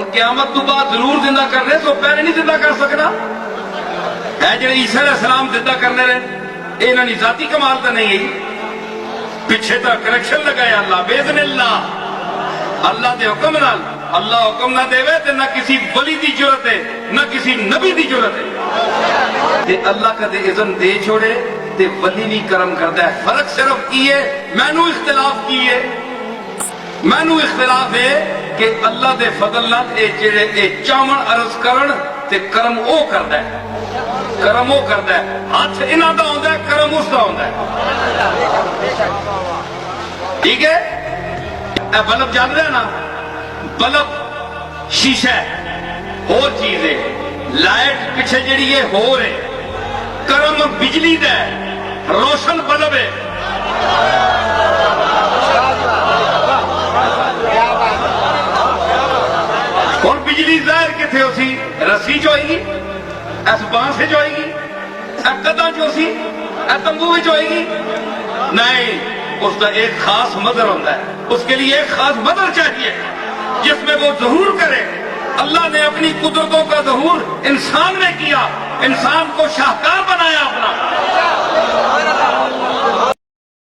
اور قیامت تو بعد ضرور زندہ کرنے تو پہلے نہیں زندہ کر سکنا ہے جڑے عیسیٰ علیہ السلام زندہ کرنے رہے انہوں نے ذاتی کمال تو نہیں ہے پیچھے تک کریکشن لگایا اللہ باذن اللہ دے حکم نال اللہ حکم نہ دے تے نہ کسی ولی دی ضرورت ہے نہ کسی نبی دی ضرورت ہے تے اللہ کا دے اذن دے چھوڑے تے ولی بھی کرم کرتا ہے فرق صرف کی ہے مینو اختلاف کی ہے مینو اختلاف ہے کہ اللہ دے فضل نال اے جڑے اے چاون عرض کرن تے کرم او کردا ہے کرم او کردا ہے ہاتھ انہاں دا ہوندا ہے کرم اس دا ہوندا ہے ٹھیک ہے اے بلب جل رہا ہے نا بلب شیشہ ہے اور چیز ہے لائٹ پیچھے جڑی ہے ہو رہے کرم بجلی دا ہے روشن بلب ہے اور بجلی ظاہر کتنے ہو سی رسی جو آئے گی اس بان سے جو آئے گی اس قدہ جو سی اس تنبو میں جو آئے گی نہیں اس کا ایک خاص مدر ہوتا ہے اس کے لیے ایک خاص مدر چاہیے جس میں وہ ظہور کرے اللہ نے اپنی قدرتوں کا ظہور انسان میں کیا انسان کو شاہکار بنایا اپنا